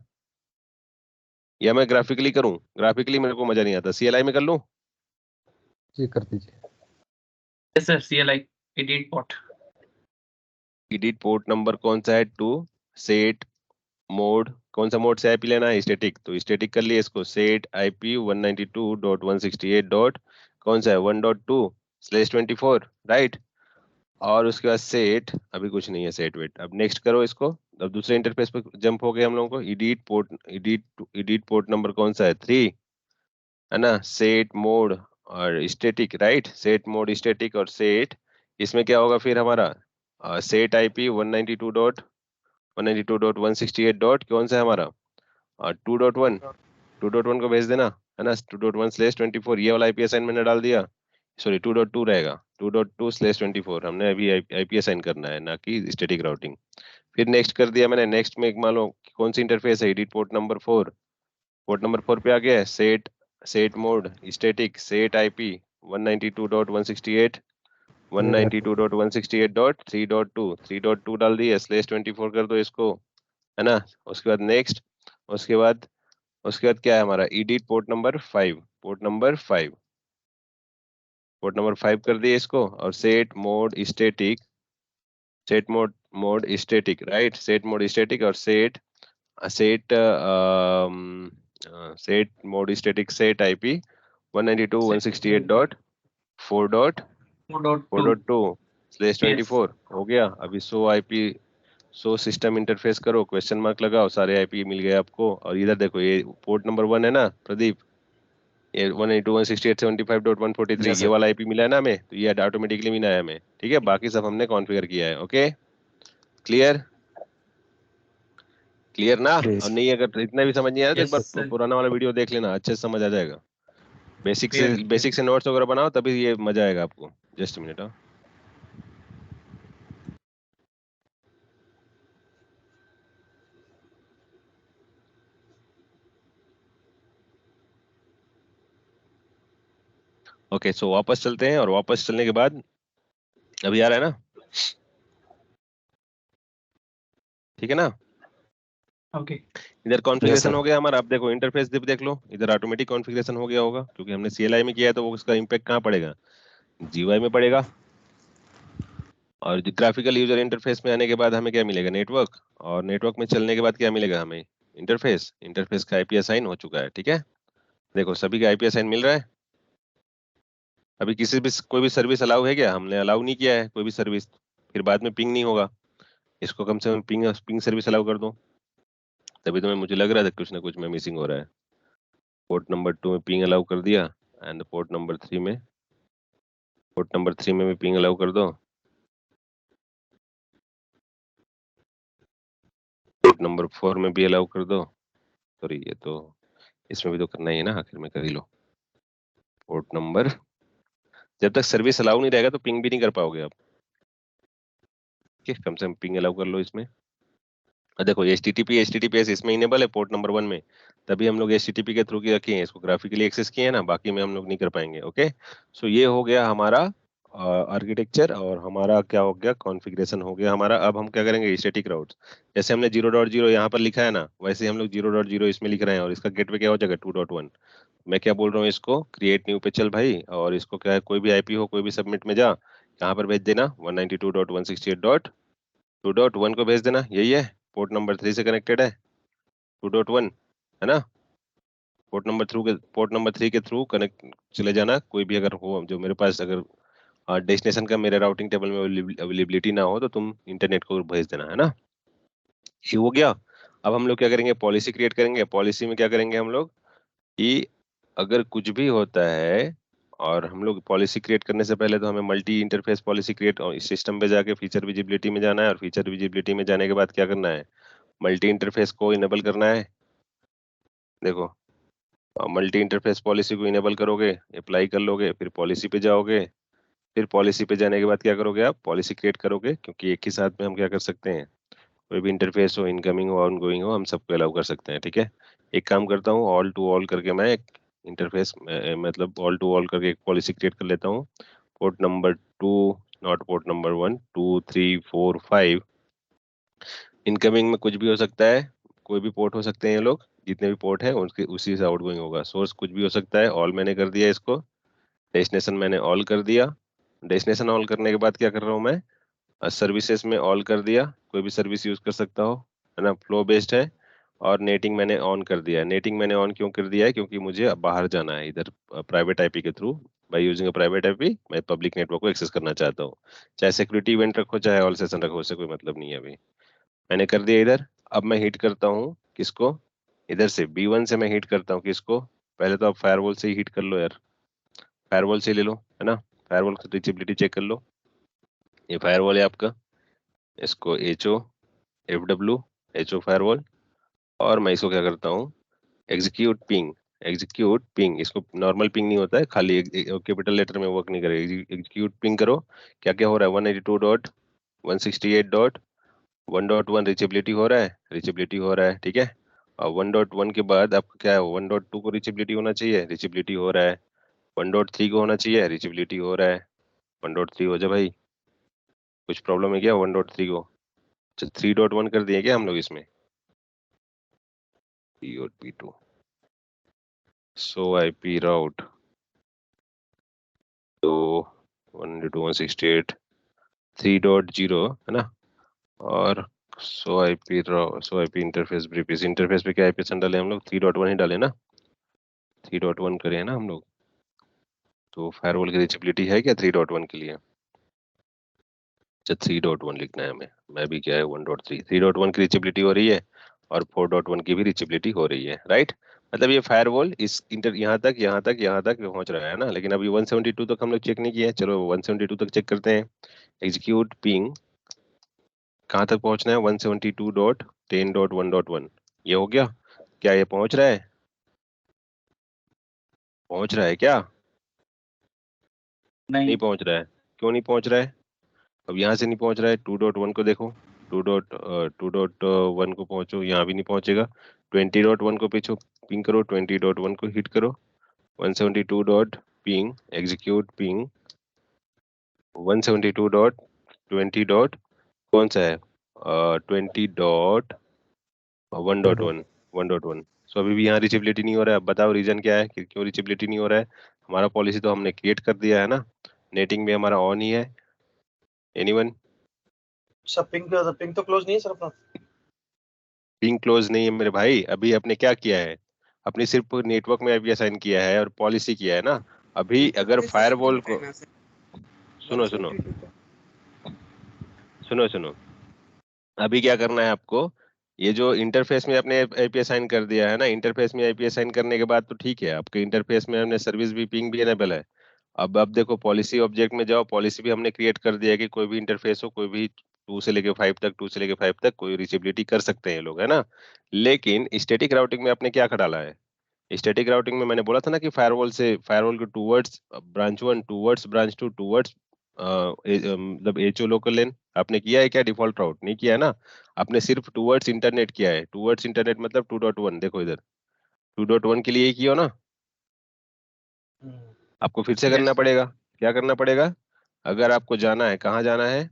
Speaker 1: या मैं ग्राफिकली करूँ, ग्राफिकली मेरे को मजा नहीं आता, CLI में कर लूँ।
Speaker 3: जी कर दीजिए।
Speaker 2: Yes sir, CLI edit port.
Speaker 1: Edit port number कौन सा है, 2, सेट मोड, कौन सा मोड से IP लेना है, स्टैटिक, तो स्टैटिक कर लिए इसको, सेट IP 192.168 डॉट कौन सा है, 1.2/24, राइट। और उसके बाद सेट, अभी कुछ नहीं है सेट वेट, अब नेक्स्ट करो इसको। अब दूसरे इंटरफेस पे जंप हो गए हम लोगों को, एडिट पोर्ट नंबर कौन सा है, 3, है ना, सेट मोड और static, right, set mode static और सेट, इसमें क्या होगा फिर हमारा, सेट IP 192.168 डॉट कौन सा है हमारा, 2.1, 2.1 को भेज देना, है ना, 2.1/24 ये वाला IP असाइन मैंने डाल दिया, सॉरी 2.2 रहेगा, 2.2/24 हमने अभी IP असाइन करना है, ना कि स्टैटिक राउटिंग। फिर नेक्स्ट कर दिया मैंने, नेक्स्ट में एक मान लो कौन सी इंटरफेस है, edit port number 4, port number 4 पे आ गया है, set mode static, set IP 192.168 192.168.3.2 3.2 डाल दिया, /24 कर दो इसको, है ना। उसके बाद नेक्स्ट, उसके बाद क्या है हमारा, edit port number 5, port number 5, port number 5 कर दिए इसको, और set mode static, mode static, right, set mode static और set set set mode static, set IP 192.168.4.2/24 हो गया। अभी सो सिस्टम इंटरफेस करो, क्वेश्चन मार्क लगाओ, सारे IP मिल गए आपको। और इधर देखो, ये पोर्ट नंबर 1 है ना प्रदीप, ये 192.168.75.143
Speaker 5: यस
Speaker 1: ये
Speaker 5: सर।
Speaker 1: वाला IP मिला है ना हमें, तो ये ऑटोमेटिकली मिला है हमें। ठीक है, बाकी सब हमने कॉन्फ़िगर किया है। ओके, क्लियर, क्लियर ना। और नहीं, अगर इतना भी समझ नहीं आया तो एक
Speaker 2: यस
Speaker 1: बार
Speaker 2: सर,
Speaker 1: पुराना वाला वीडियो देख लेना, अच्छे से समझ आ जाएगा।
Speaker 2: क्लियर।
Speaker 1: बेसिक से नोट्स वगैरह बनाओ, तभी ये मजा आएगा आपको। Just minute. ओके, सो वापस चलते हैं और वापस चलने के बाद अभी आ रहा है ना, ठीक है ना।
Speaker 2: ओके
Speaker 1: इधर कॉन्फ़िगरेशन
Speaker 5: sir.
Speaker 1: हो गया हमारा। अब देखो इंटरफेस दिप देख लो, इधर ऑटोमेटिक कॉन्फ़िगरेशन हो गया होगा क्योंकि हमने CLI में किया है, तो वो उसका इम्पैक्ट कहाँ पड़ेगा, GUI में पड़ेगा। और ग्राफिकल यूजर इंटरफेस में आने के बाद हमें क्या मिलेगा, नेटवर्क। और नेटवर्क में चलने के बाद क्या मिलेगा हमें, इंटरफेस। इंटरफेस का IP असाइन हो चुका है, ठीक है। देखो सभी का IP असाइन मिल रहा है। अभी किसी भी कोई भी सर्विस अलाउ है क्या, हमने अलाउ नहीं किया है कोई भी सर्विस, फिर बाद में पिंग नहीं होगा। इसको कम से कम पिंग सर्विस अलाउ कर दो, तभी तो मुझे लग रहा था कुछ ना कुछ में मिसिंग हो रहा है। पोर्ट नंबर 2 में पिंग अलाउ कर दिया, एंड पोर्ट नंबर 3 में भी पिंग अलाउ कर दो। पोर्ट नंबर 4 में भी अलाउ कर दो। सॉरी, ये तो इसमें भी तो करना ही है ना, आखिर में कर ही लो। पोर्ट नंबर, जब तक सर्विस अलाउ नहीं रहेगा तो पिंग भी नहीं कर पाओगे आप, ठीक है। कम से कम पिंग अलाउ कर लो इसमें। और देखो HTTPS इसमें इनेबल है पोर्ट नंबर 1 में, तभी हम लोग HTTP के थ्रू की रखे हैं, इसको ग्राफिकली एक्सेस किए हैं ना, बाकी में हम लोग नहीं कर पाएंगे। ओके, सो ये हो गया हमारा आर्किटेक्चर, और हमारा क्या हो गया, कॉन्फ़िगरेशन हो गया हमारा। अब हम क्या करेंगे, स्टैटिक राउट्स। जैसे हमने 0.0 यहाँ पर लिखा है ना, वैसे हम लोग 0.0 इसमें लिख रहे हैं, और इसका गेटवे क्या हो जाएगा, 2.1। मैं क्या बोल रहा हूँ, इसको क्रिएट न्यू पे चल भाई, और इसको क्या है, कोई भी IP हो, कोई भी सबमिट में जा, कहाँ पर भेज देना, 192.168.2.1 को भेज देना। यही है, पोर्ट नंबर 3 से कनेक्टेड है, 2.1 है ना। पोर्ट नंबर 3 के थ्रू कनेक्ट चले जाना, कोई भी अगर हो जो मेरे पास, अगर डेस्टिनेशन का मेरे राउटिंग टेबल में अवेलेबिलिटी ना हो तो तुम इंटरनेट को भेज देना, है ना। ये हो गया। अब हम लोग क्या करेंगे, पॉलिसी क्रिएट करेंगे। पॉलिसी में क्या करेंगे हम लोग कि अगर कुछ भी होता है, और हम लोग पॉलिसी क्रिएट करने से पहले तो हमें मल्टी इंटरफेस पॉलिसी क्रिएट, और इस सिस्टम पे जाके फीचर विजिबिलिटी में जाना है, और फीचर विजिबिलिटी में जाने के बाद क्या करना है, मल्टी इंटरफेस को इनेबल करना है। देखो, मल्टी इंटरफेस पॉलिसी को इनेबल करोगे, अप्लाई कर लोगे, फिर पॉलिसी पे जाओगे, फिर पॉलिसी पे जाने के बाद क्या करोगे, आप पॉलिसी क्रिएट करोगे, क्योंकि एक ही साथ में हम क्या कर सकते हैं, कोई भी इंटरफेस हो, इनकमिंग हो आउटगोइंग हो, हम सबको अलाउ कर सकते हैं, ठीक है। एक काम करता हूँ, ऑल टू ऑल करके मैं एक इंटरफेस, मतलब ऑल टू ऑल करके एक पॉलिसी क्रिएट कर लेता हूँ। Port number 2, not port number 1, 2, 3, 4, 5। Incoming में कुछ भी हो सकता है, कोई भी पोर्ट हो सकते हैं ये लोग, जितने भी पोर्ट हैं उनके उसी से आउटगोइंग होगा। सोर्स कुछ भी हो सकता है, ऑल मैंने कर दिया इसको। डेस्टिनेशन मैंने ऑल कर दिया। डेस्टिनेशन ऑल करने के बाद क्या कर रहा हूँ मैं, सर्विसेज में ऑल कर दिया, कोई भी सर्विस यूज कर सकता हो, है ना, फ्लो बेस्ड है। और नेटिंग मैंने ऑन कर दिया है। नेटिंग मैंने ऑन क्यों कर दिया है, क्योंकि मुझे अब बाहर जाना है, इधर प्राइवेट IP के through, by using a private IP मैं पब्लिक नेटवर्क को एक्सेस करना चाहता हूँ। चाहे सिक्योरिटी इवेंट रखो, चाहे ऑल सेशन रखो, उससे कोई मतलब नहीं है। अभी मैंने कर दिया इधर। अब मैं हिट करता हूँ किसको, इधर से B1 से मैं हिट करता हूँ किसको, पहले तो आप फायरवॉल से ही हिट कर लो यार, फायरवॉल से ले लो, है ना। फायरवॉल की रीचेबिलिटी चेक कर लो, ये फायरवॉल है आपका, इसको HO फायरवॉल। और मैं इसको क्या करता हूँ, एग्जीक्यूट पिंग। इसको नॉर्मल पिंग नहीं होता है, खाली कैपिटल लेटर में वर्क नहीं करेगा, एग्जीक्यूट पिंग करो। क्या क्या हो रहा है, 192.168.1.1 रीचेबिलिटी हो रहा है, ठीक है। और 1.1 के बाद आपका क्या है, 1.2 को रीचेबिलिटी होना चाहिए, रीचेबिलिटी हो रहा है। 1.3 को होना चाहिए, रीचेबिलिटी हो रहा है। 1.3 हो जाए भाई, कुछ प्रॉब्लम है क्या 1.3 को। अच्छा, 3.1 कर दिए क्या हम लोग इसमें, P2 सो IP राउट, तो 192.168.3.0 है ना। और सो IP इंटरफेस ब्रीफ, इस इंटरफेस पे क्या IP डाले हम लोग, 3.1 ही डाले ना, 3.1 करे हैं ना हम लोग। तो फायरवॉल की रीचेबिलिटी है क्या 3.1 के लिए, अच्छा 3.1 लिखना है हमें। मैं भी क्या है 1.3, 3.1 की रीचेबिलिटी हो रही है, और 4.1 की भी रीचेबिलिटी हो रही है, राइट। मतलब ये फायरवॉल इस इंटर यहाँ तक पहुंच रहा है ना, लेकिन अभी 172 तक हम लोग चेक नहीं किया है। चलो 172 तक चेक करते हैं। एग्जीक्यूट पिंग, कहाँ तक पहुंचना है, 172.10.1.1, ये हो गया क्या, ये पहुंच रहा है क्या, नहीं
Speaker 2: नहीं
Speaker 1: पहुंच रहा है। क्यों नहीं पहुंच रहा है, अब यहाँ से नहीं पहुंच रहा है, 2.1 को देखो, 2.1 को पहुंचो, यहाँ भी नहीं पहुंचेगा। 20.1 को पीछे पिंग करो, 20.1 को हिट करो, 172. ping execute ping 172.20 डॉट कौन सा है 20.1.1 सो अभी भी यहाँ रीचेबिलिटी नहीं हो रहा है। अब बताओ रीजन क्या है कि क्यों रीचेबिलिटी नहीं हो रहा है। हमारा पॉलिसी तो हमने क्रिएट कर दिया है ना, नेटिंग भी हमारा ऑन ही है। एनीवन?
Speaker 4: सर पिंग तो क्लोज नहीं है सर अपना।
Speaker 1: पिंग क्लोज नहीं है मेरे भाई, अभी आपने क्या किया है, अपनी सिर्फ नेटवर्क में आईपी असाइन किया है और पॉलिसी किया है ना। अभी अगर फायरवॉल को सुनो सुनो सुनो सुनो, अभी क्या करना है आपको, ये जो इंटरफेस में आपने आईपी असाइन कर दिया है ना, इंटरफेस में आईपी असाइन करने के बाद तो ठीक है, आपके इंटरफेस में हमने सर्विस भी पिंग भी एनेबल है। अब देखो पॉलिसी ऑब्जेक्ट में जाओ, पॉलिसी भी हमने क्रिएट कर दिया है कि कोई भी इंटरफेस हो, कोई भी 2 से लेके 5 तक, 2 से लेके 5 तक कोई रीचेबिलिटी कर सकते हैं ये लोग, है ना। लेकिन स्टैटिक राउटिंग में आपने क्या डाला है, स्टैटिक राउटिंग में मैंने बोला था ना कि फायरवॉल के towards branch 1, towards branch 2, towards मतलब एचओ लोकल लेन, आपने किया है क्या डिफॉल्ट राउट? नहीं किया है ना, आपने सिर्फ टूवर्ड्स इंटरनेट किया है। टूवर्ड्स इंटरनेट मतलब 2.1, देखो इधर 2.1 के लिए ही किया ना। आपको फिर से करना पड़ेगा, क्या करना पड़ेगा, अगर आपको जाना है, कहाँ जाना है,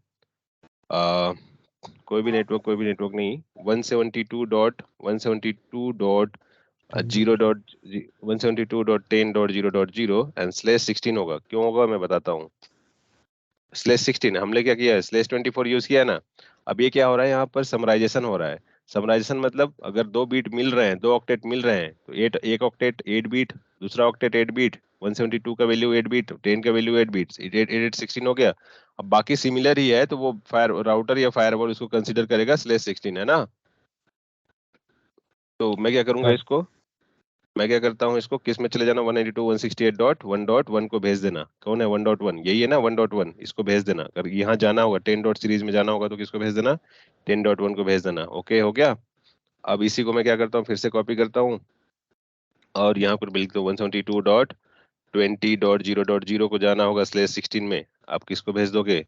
Speaker 1: कोई भी नेटवर्क नहीं, 172.172.0.10.0.0 एंड /16 होगा। क्यों होगा मैं बताता हूँ। /16 हमने क्या किया है, /24 यूज किया है ना। अब ये क्या हो रहा है, यहाँ पर समराइजेशन हो रहा है। समराइजेशन मतलब अगर 2 बीट मिल रहे हैं, 2 ऑक्टेट मिल रहे हैं, तो एक ऑक्टेट 8 बीट, दूसरा ऑक्टेट 8 बीट, 172 का वैल्यू 8 बीट, 10 का वैल्यू 8 बीट, 8 16 हो गया। अब बाकी सिमिलर ही है तो वो राउटर या फायरवॉल उसको कंसीडर करेगा /16, है ना। तो मैं क्या करूंगा इसको, मैं क्या करता हूँ इसको, किस में चले जाना, 192.168.1.1 को भेज देना। कौन है 1.1, यही है ना 1.1, इसको भेज देना। अगर यहाँ जाना होगा 10 डॉट सीरीज में जाना होगा तो किसको भेज देना, 10.1 को भेज देना। ओके हो गया। अब इसी को मैं क्या करता हूँ, फिर से कॉपी करता हूँ और यहाँ पर लिख दो 172.20.0.0 को जाना होगा /16 में। आप किसको भेज दोगे,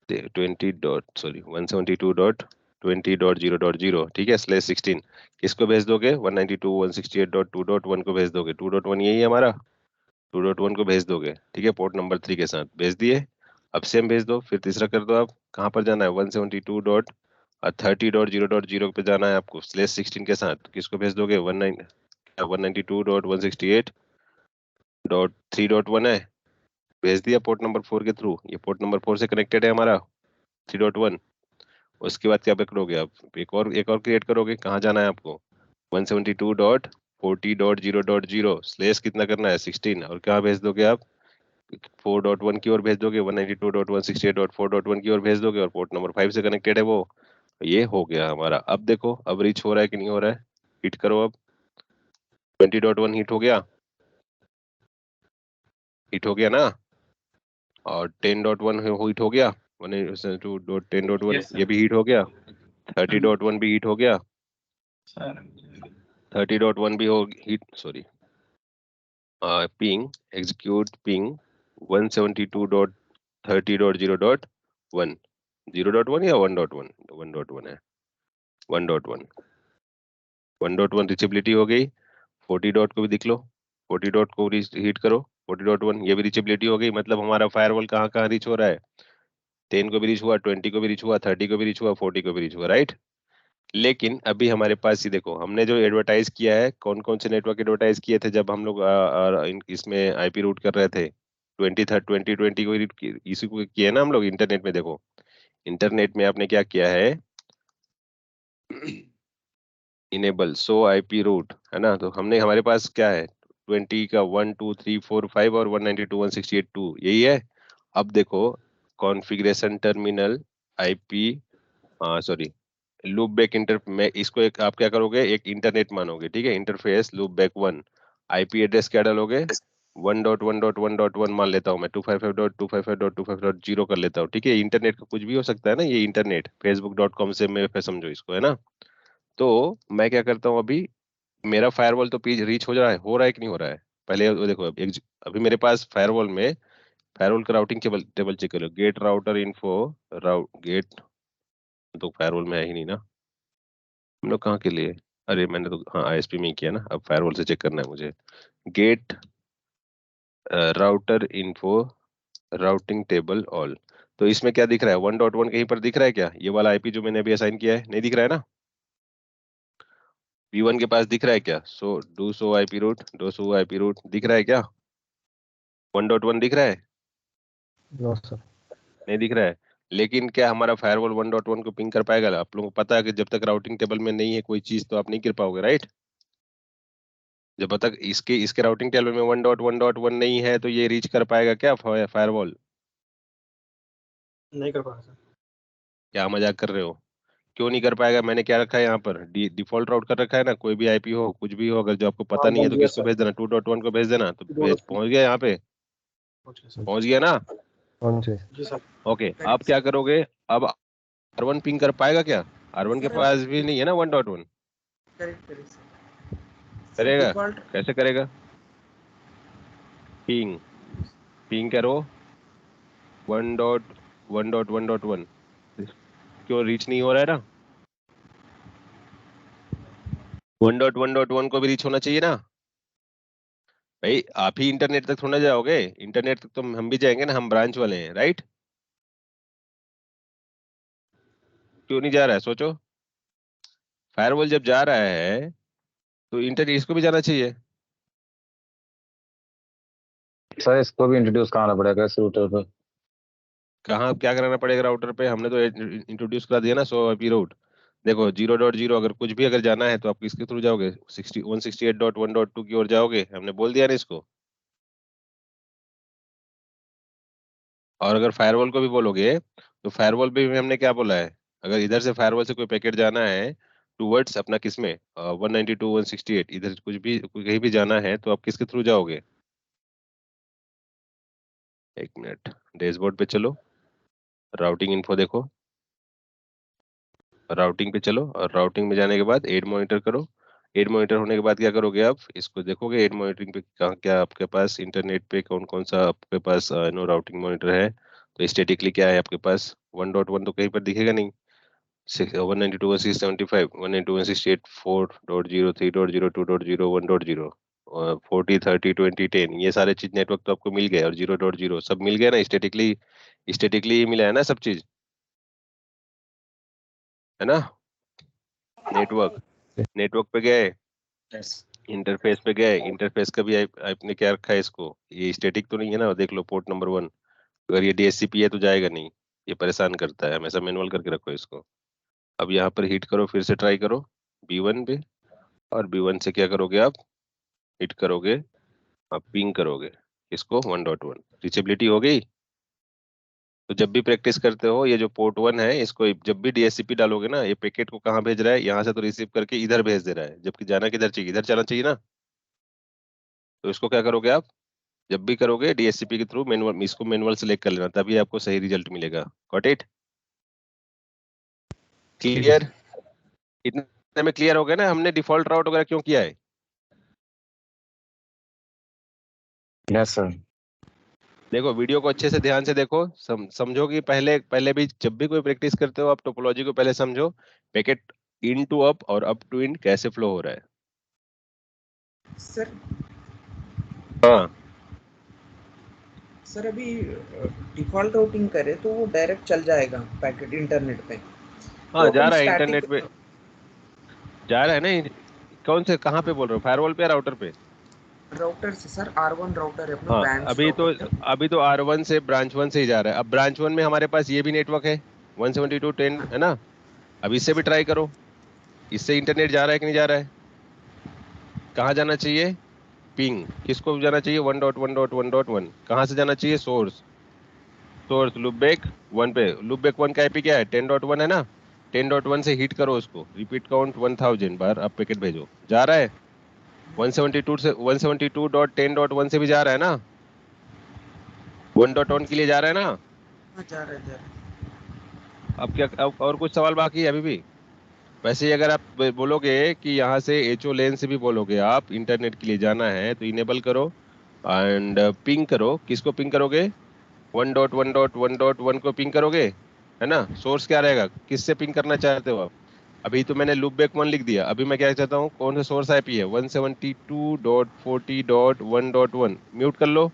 Speaker 1: 172.20.0.0, ठीक है, /16 किसको भेज दोगे, 192.168.2.1 को भेज दोगे। 2.1 यही है हमारा, 2.1 को भेज दोगे, ठीक है, पोर्ट नंबर 3 के साथ भेज दिए। अब सेम भेज दो, फिर तीसरा कर दो। आप कहाँ पर जाना है, 172.30.0.0 पे जाना है आपको /16 के साथ। किसको भेज दोगे, 192.168.3.1 है, भेज दिया पोर्ट नंबर 4 के थ्रू। ये पोर्ट नंबर 4 से कनेक्टेड है हमारा 3.1। उसके बाद क्या करोगे आप, एक और क्रिएट करोगे। कहाँ जाना है आपको, 172.40.0.0 स्लेस कितना करना है 16, और क्या भेज दोगे आप 4.1 की ओर भेज दोगे, 192.168.4.1 की ओर भेज दोगे, और पोर्ट नंबर 5 से कनेक्टेड है वो। ये हो गया हमारा। अब देखो अब रीच हो रहा है कि नहीं हो रहा है, हिट करो। अब 20.1 हिट हो गया, हिट हो गया ना, और 10.1 हिट हो गया, 192.10.1 ये भी हिट हो गया, 30.1 भी हिट हो गया, 30.1 भी हो hit, sorry ping execute ping 172.30.0.1 0.1 या 1.1, 1.1 है, 1.1 1.1 रीचेबिलिटी हो गई। 40 डॉट को भी दिख लो, 40 डॉट को हिट करो, 40.1 ये भी रीचेबिलिटी हो गई। मतलब हमारा फायरवॉल कहाँ कहाँ रीच हो रहा है, 10 को भी रीच हुआ, 20 को भी रीच हुआ, 30 को भी रीच हुआ, 40 को भी रीच हुआ, राइट। लेकिन अभी हमारे पास ही देखो, हमने जो एडवर्टाइज किया है, कौन कौन से नेटवर्क एडवर्टाइज किए थे जब हम लोग इसमें आईपी रूट कर रहे थे, 2020 को इसी को किया है ना हम लोग। इंटरनेट में देखो, इंटरनेट में आपने क्या किया है, इनेबल शो आईपी रूट, है ना। तो हमने, हमारे पास क्या है, 20 का 1 2 3 4 5 और 192.168.2 यही है। अब देखो configuration terminal IP, sorry loop back inter में, इसको एक आप क्या करोगे, एक इंटरनेट मानोगे, ठीक है, interface loop back 1, IP address क्या डालोगे, 1.1.1.1 मान लेता हूँ मैं, 255.255.255.0 कर लेता हूँ, ठीक है। इंटरनेट का कुछ भी हो सकता है ना, ये इंटरनेट facebook.com से मैं समझो इसको, है ना। तो मैं क्या करता हूँ, अभी मेरा फायरवॉल तो पेज रीच हो रहा है कि नहीं हो रहा है। पहले वो देखो, अभी मेरे पास फायरवॉल में, फायरवॉल का राउटिंग टेबल चेक करो, गेट राउटर इन्फो, गेट तो फायरवॉल में है ही नहीं ना, हम लोग कहाँ के लिए, अरे मैंने तो हाँ आईएसपी में ही किया ना। अब फायरवॉल से चेक करना है मुझे, get router info routing table all. तो इसमें क्या दिख रहा है? 1.1 कहीं पर दिख रहा है क्या? ये वाला आईपी जो मैंने अभी असाइन किया है, नहीं दिख रहा है ना? V1 के पास दिख रहा है क्या? Do show IP route, do show IP route दिख रहा है क्या? 1.1 दिख रहा है?
Speaker 3: No sir.
Speaker 1: नहीं दिख रहा है। लेकिन क्या हमारा फायरवॉल 1.1 को पिंग कर पाएगा? आप लोगों को पता है कि जब तक राउटिंग टेबल में नहीं है कोई चीज तो आप नहीं कर पाओगे, राइट? जब तक इसके राउटिंग टेबल में 1.1.1 नहीं है तो ये रीच कर पाएगा क्या फायरवॉल?
Speaker 4: नहीं कर पा रहा सर।
Speaker 1: क्या मजाक कर रहे हो? क्यों नहीं कर पाएगा? मैंने क्या रखा है यहाँ पर? डिफॉल्ट राउट कर रखा है ना। कोई भी आईपी हो, कुछ भी हो, अगर जो आपको पता नहीं है तो
Speaker 4: यस
Speaker 1: किसको
Speaker 4: सर,
Speaker 1: भेज देना? 2.1 को भेज देना। तो
Speaker 4: पहुंच
Speaker 1: पहुंच गया यहाँ पे? गया ना?
Speaker 3: जी
Speaker 4: जी सर।
Speaker 1: ओके, अब क्या करोगे? अब R1 पिंग कर पाएगा क्या? R1 के पास भी नहीं है ना 1.1। करेगा? कैसे करेगा? पिंग पिंग करो 1.1.1.1। क्यों रीच नहीं हो रहा है ना? 1.1.1 को भी रीच होना चाहिए ना भाई। आप ही इंटरनेट तक थोड़ा जाओगे, इंटरनेट तक तो हम भी जाएंगे ना, हम ब्रांच वाले हैं, राइट? क्यों नहीं जा रहा है? सोचो। फायरवॉल जब जा रहा है तो इंटरनेट इसको भी जाना चाहिए।
Speaker 5: सर इसको भी इंट्रोड्यूस कराना पड़ेगा इस रूटर पे।
Speaker 1: कहाँ क्या कराना पड़ेगा राउटर पे? हमने तो इंट्रोड्यूस करा दिया ना 100 IP रूट। देखो 0.0 अगर कुछ भी अगर जाना है तो आप किसके थ्रू जाओगे? 168.1.2 की ओर जाओगे। हमने बोल दिया ना इसको। और अगर फायरवॉल को भी बोलोगे तो फायरवॉल पे भी हमने क्या बोला है? अगर इधर से फायरवॉल से कोई पैकेट जाना है टूवर्ड्स अपना किसमें 192 168, इधर कुछ भी कहीं भी जाना है तो आप किसके थ्रू जाओगे? एक मिनट, डैशबोर्ड पे चलो, राउटिंग इन्फो देखो, राउटिंग पे चलो और राउटिंग में जाने के बाद एड मॉनिटर करो। एड मॉनिटर होने के बाद क्या करोगे? आप इसको देखोगे एड मॉनिटरिंग पे कहाँ क्या आपके पास इंटरनेट पे कौन कौन सा आपके पास नो राउटिंग मॉनिटर है। तो स्टेटिकली क्या है आपके पास? 1.1 तो कहीं पर दिखेगा नहीं। 192.168.1.5 192.168 4.0 3.0 2.0 1.0 40 30 20 10 ये सारे चीज नेटवर्क तो आपको मिल गए और 0.0 सब मिल गया ना। स्टेटिकली स्टेटिकली मिला है ना सब चीज, है ना? नेटवर्क नेटवर्क पे गए, इंटरफेस पे गए, इंटरफेस का भी आपने क्या रखा है इसको? ये स्टैटिक तो नहीं है ना? देख लो पोर्ट नंबर 1। अगर ये DHCP है तो जाएगा नहीं, ये परेशान करता है। हमेशा मैनुअल करके रखो इसको। अब यहाँ पर हिट करो, फिर से ट्राई करो B1 पे। और B1 से क्या करोगे आप? हिट करोगे, आप पिंग करोगे इसको 1.1। रीचेबिलिटी हो गई। तो जब भी प्रैक्टिस करते हो ये जो पोर्ट 1 है इसको जब भी DHCP डालोगे ना, ये पैकेट को कहाँ भेज रहा है? यहाँ से तो रिसीव करके इधर भेज दे रहा है, जबकि जाना किधर चाहिए? इधर जाना चाहिए ना। तो इसको क्या करोगे आप? जब भी करोगे DHCP के थ्रू मैनुअल, इसको मैनुअल सेलेक्ट कर लेना, तभी आपको सही रिजल्ट मिलेगा। Got it? क्लियर? इतने में क्लियर हो गया ना हमने डिफॉल्ट राउट वगैरह क्यों किया है?
Speaker 5: Yes sir.
Speaker 1: देखो वीडियो को अच्छे से ध्यान से देखो, समझो कि पहले पहले भी जब भी कोई प्रैक्टिस करते हो आप टोपोलॉजी को पहले समझो। पैकेट इन टू अप और अप टू इन कैसे फ्लो हो रहा है।
Speaker 6: सर
Speaker 1: हाँ
Speaker 6: सर अभी डिफॉल्ट राउटिंग करे तो वो डायरेक्ट चल जाएगा पैकेट इंटरनेट पे।
Speaker 1: हाँ,
Speaker 6: तो
Speaker 1: जा
Speaker 6: अपन
Speaker 1: रहा है
Speaker 6: स्टैटिक
Speaker 1: इंटरनेट पे, जा रहा है ना। कौन से कहाँ पे बोल रहे हो? फायरवॉल पे या राउटर पे?
Speaker 6: राउटर से सर R1 राउटर है अपना
Speaker 1: हाँ,
Speaker 6: बैंक्स
Speaker 1: अभी तो
Speaker 6: राउटर
Speaker 1: अभी तो R1 से ब्रांच 1 से ही जा रहा है। अब ब्रांच 1 में हमारे पास ये भी नेटवर्क है 172.10, है ना? अब इससे भी ट्राई करो, इससे इंटरनेट जा रहा है कि नहीं जा रहा है? कहाँ जाना चाहिए? पिंग किसको जाना चाहिए? 1.1.1.1। कहाँ से जाना चाहिए? सोर्स लूपबैक 1 पे। लूपबैक 1 का आईपी क्या है? 10.1 है ना? 10.1 से हिट करो उसको, रिपीट काउंट 1000 बार आप पैकेट भेजो। जा रहा है? 172 से 172.10.1 से भी जा रहा है ना? 1.1 के लिए जा रहा है ना?
Speaker 6: जा रहा है।
Speaker 1: अब क्या, अब और कुछ सवाल बाकी है अभी भी? वैसे ही अगर आप बोलोगे कि यहाँ से HO लेन से भी बोलोगे आप इंटरनेट के लिए जाना है तो इनेबल करो एंड पिंग करो। किसको पिंग करोगे? 1.1.1.1 को पिंग करोगे, है ना? सोर्स क्या रहेगा? किससे पिंग करना चाहते हो आप? अभी तो मैंने लूपबैक 1 लिख दिया। अभी मैं क्या चाहता हूँ? कौन सा सोर्स IP है? 172.40.1.1। म्यूट कर लो,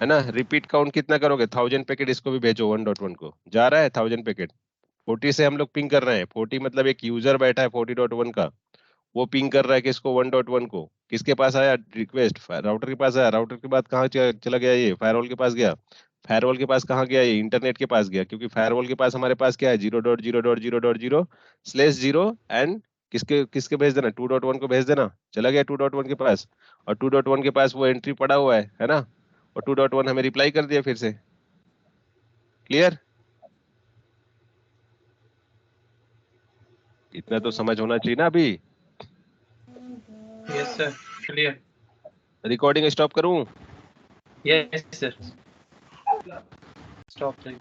Speaker 1: है ना। रिपीट काउंट कितना करोगे, 1000 पैकेट इसको भी भेजो 1.1 को, जा रहा है 1000 पैकेट। 40 से हम लोग पिंग कर रहे हैं, 40 मतलब एक यूजर बैठा है 40.1 का, वो पिंग कर रहा है किसको, 1.1 को। किसके पास आया रिक्वेस्ट, राउटर के पास आया, राउटर के बाद कहाँ चला गया, ये फायरवॉल के पास गया, फायरवॉल के पास कहाँ गया, ये इंटरनेट के पास गया, क्योंकि फायरवॉल के पास हमारे पास क्या है, 0.0.0.0/0 एंड किसके किसके भेज देना, 2.1 को भेज देना, चला गया 2.1 के पास, और 2.1 के पास वो एंट्री पड़ा हुआ है ना, और 2.1 हमें रिप्लाई कर दिया फिर से। क्लियर, इतना तो समझ होना चाहिए ना अभी।
Speaker 2: Yes sir. Clear.
Speaker 1: Recording stop करूं?
Speaker 2: Yes sir. Stop.